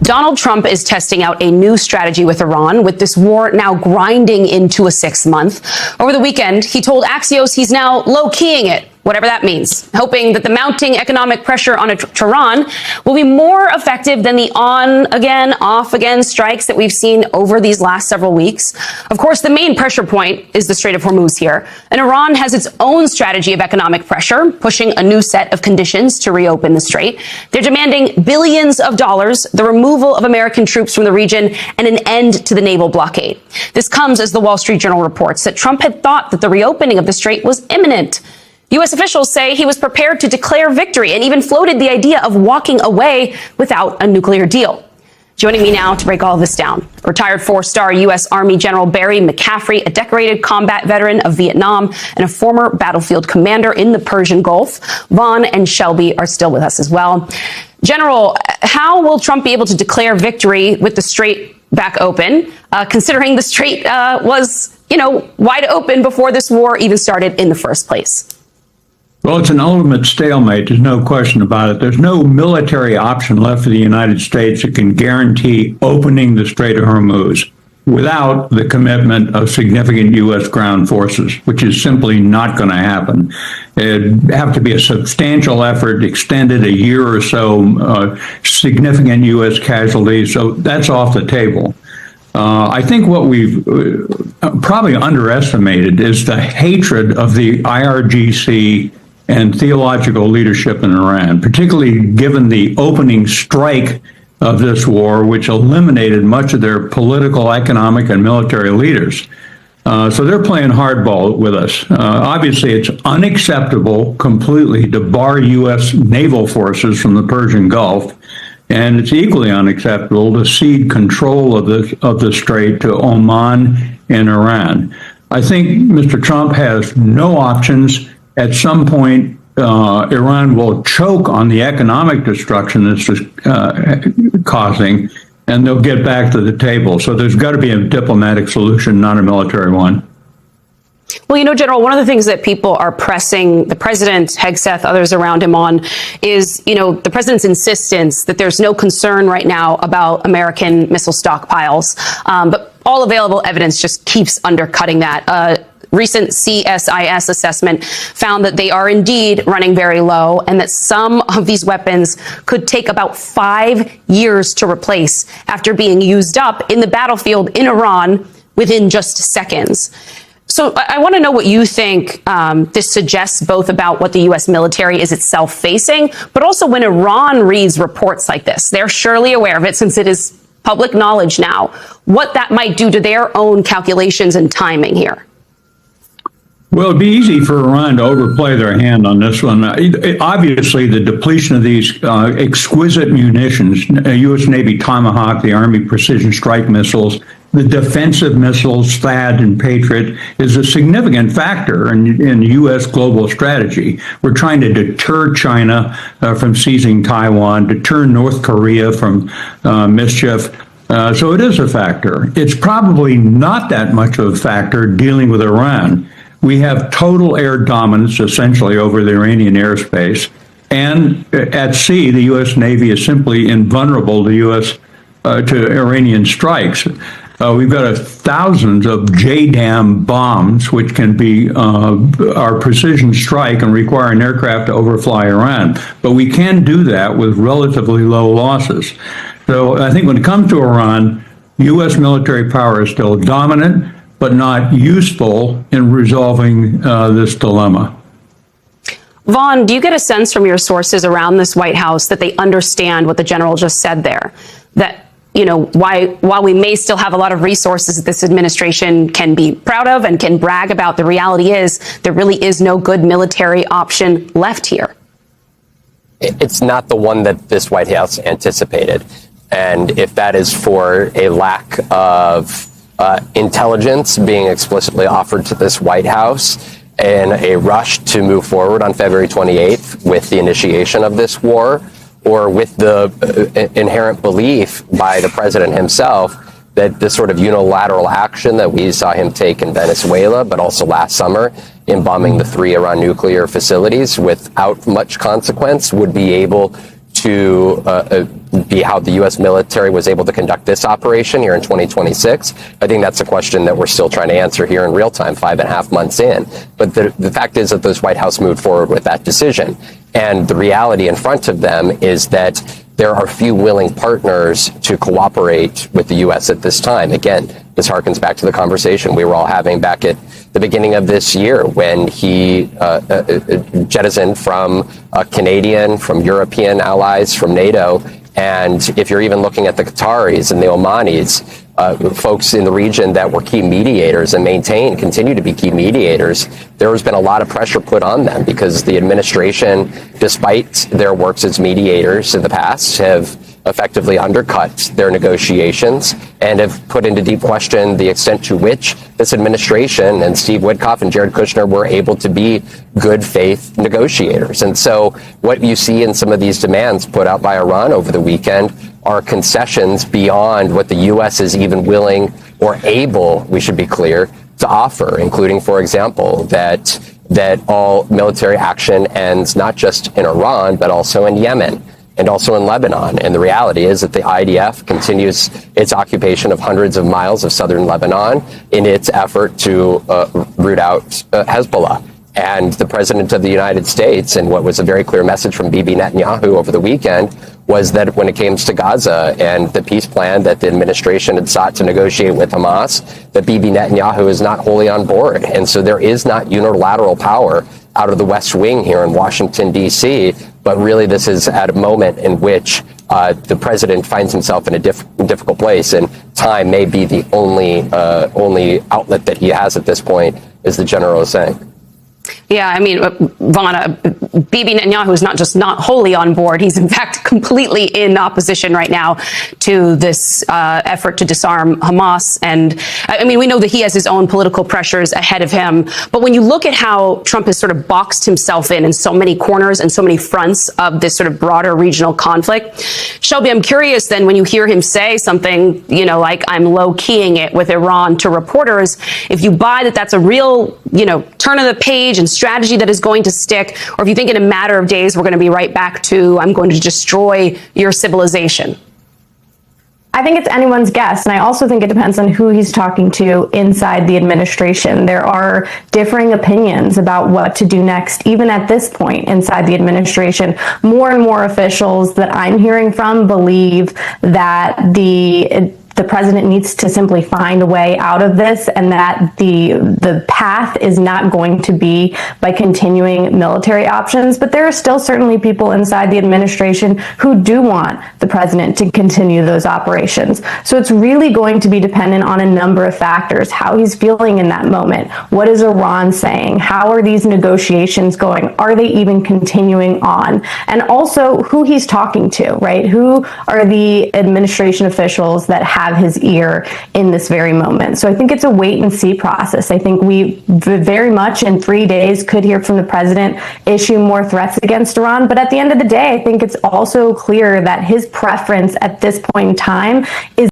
Donald Trump is testing out a new strategy with Iran, with this war now grinding into a 6th month. Over the weekend, he told Axios he's now low-keying it, whatever that means, hoping that the mounting economic pressure on Tehran will be more effective than the on-again, off-again strikes that we've seen over these last several weeks. Of course, the main pressure point is the Strait of Hormuz here, and Iran has its own strategy of economic pressure, pushing a new set of conditions to reopen the strait. They're demanding billions of dollars, the removal of American troops from the region, and an end to the naval blockade. This comes as the Wall Street Journal reports that Trump had thought that the reopening of the strait was imminent. U.S. officials say he was prepared to declare victory and even floated the idea of walking away without a nuclear deal. Joining me now to break all of this down, retired 4-star U.S. Army General Barry McCaffrey, a decorated combat veteran of Vietnam and a former battlefield commander in the Persian Gulf. Vaughn and Shelby are still with us as well. General, how will Trump be able to declare victory with the strait back open, considering the strait was, wide open before this war even started in the first place? Well, it's an ultimate stalemate. There's no question about it. There's no military option left for the United States that can guarantee opening the Strait of Hormuz without the commitment of significant U.S. ground forces, which is simply not going to happen. It'd have to be a substantial effort, extended a year or so, significant U.S. casualties. So that's off the table. I think what we've probably underestimated is the hatred of the IRGC and theological leadership in Iran, particularly given the opening strike of this war, which eliminated much of their political, economic, and military leaders. So they're playing hardball with us. Obviously, it's unacceptable completely to bar U.S. naval forces from the Persian Gulf, and it's equally unacceptable to cede control of the strait to Oman and Iran. I think Mr. Trump has no options. At some point, Iran will choke on the economic destruction this is causing, and they'll get back to the table. So there's got to be a diplomatic solution, not a military one. Well, General, one of the things that people are pressing the president, Hegseth, others around him on is, the president's insistence that there's no concern right now about American missile stockpiles. But all available evidence just keeps undercutting that. Recent CSIS assessment found that they are indeed running very low and that some of these weapons could take about 5 years to replace after being used up in the battlefield in Iran within just seconds. So I want to know what you think this suggests both about what the U.S. military is itself facing, but also when Iran reads reports like this. They're surely aware of it since it is public knowledge now, what that might do to their own calculations and timing here. Well, it'd be easy for Iran to overplay their hand on this one. Obviously, the depletion of these exquisite munitions, U.S. Navy Tomahawk, the Army precision strike missiles, the defensive missiles, THAAD and Patriot, is a significant factor in U.S. global strategy. We're trying to deter China from seizing Taiwan, deter North Korea from mischief. So it is a factor. It's probably not that much of a factor dealing with Iran. We have total air dominance, essentially, over the Iranian airspace. And at sea, the U.S. Navy is simply invulnerable to Iranian strikes. We've got thousands of JDAM bombs, which can be our precision strike and require an aircraft to overfly Iran. But we can do that with relatively low losses. So I think when it comes to Iran, U.S. military power is still dominant, but not useful in resolving this dilemma. Vaughn, do you get a sense from your sources around this White House that they understand what the general just said there? That, while we may still have a lot of resources that this administration can be proud of and can brag about, the reality is there really is no good military option left here. It's not the one that this White House anticipated. And if that is for a lack of intelligence being explicitly offered to this White House in a rush to move forward on February 28th with the initiation of this war, or with the inherent belief by the president himself that this sort of unilateral action that we saw him take in Venezuela, but also last summer in bombing the 3 Iran nuclear facilities without much consequence, would be able to to be how the U.S. military was able to conduct this operation here in 2026? I think that's a question that we're still trying to answer here in real time, 5.5 months in. But the fact is that those White House moved forward with that decision. And the reality in front of them is that there are few willing partners to cooperate with the U.S. at this time. Again, this harkens back to the conversation we were all having back at the beginning of this year when he jettisoned from Canadian, from European allies, from NATO. And if you're even looking at the Qataris and the Omanis, folks in the region that were key mediators and continue to be key mediators, there has been a lot of pressure put on them because the administration, despite their works as mediators in the past, have effectively undercut their negotiations and have put into deep question the extent to which this administration and Steve Witkoff and Jared Kushner were able to be good faith negotiators. And so what you see in some of these demands put out by Iran over the weekend are concessions beyond what the U.S. is even willing or able, we should be clear, to offer, including, for example, that all military action ends not just in Iran, but also in Yemen and also in Lebanon. And the reality is that the IDF continues its occupation of hundreds of miles of southern Lebanon in its effort to root out Hezbollah. And the president of the United States, and what was a very clear message from Bibi Netanyahu over the weekend, was that when it came to Gaza and the peace plan that the administration had sought to negotiate with Hamas, that Bibi Netanyahu is not wholly on board. And so there is not unilateral power out of the West Wing here in Washington, D.C., but really this is at a moment in which the president finds himself in a difficult place, and time may be the only outlet that he has at this point, as the general is saying. Yeah, I mean, Vana, Bibi Netanyahu is not just not wholly on board. He's in fact completely in opposition right now to this effort to disarm Hamas. And I mean, we know that he has his own political pressures ahead of him. But when you look at how Trump has sort of boxed himself in so many corners and so many fronts of this sort of broader regional conflict, Shelby, I'm curious then when you hear him say something, like I'm low keying it with Iran to reporters, if you buy that that's a real, turn of the page and strategy that is going to stick, or if you think in a matter of days we're going to be right back to I'm going to destroy your civilization. I think it's anyone's guess, and I also think it depends on who he's talking to inside the administration. There are differing opinions about what to do next, even at this point inside the administration. More and more officials that I'm hearing from believe that the president needs to simply find a way out of this, and that the path is not going to be by continuing military options. But there are still certainly people inside the administration who do want the president to continue those operations. So it's really going to be dependent on a number of factors: how he's feeling in that moment, what is Iran saying, how are these negotiations going, are they even continuing on, and also who he's talking to, right? Who are the administration officials that have his ear in this very moment? So I think it's a wait and see process. I think we very much in 3 days could hear from the president issue more threats against Iran. But at the end of the day, I think it's also clear that his preference at this point in time is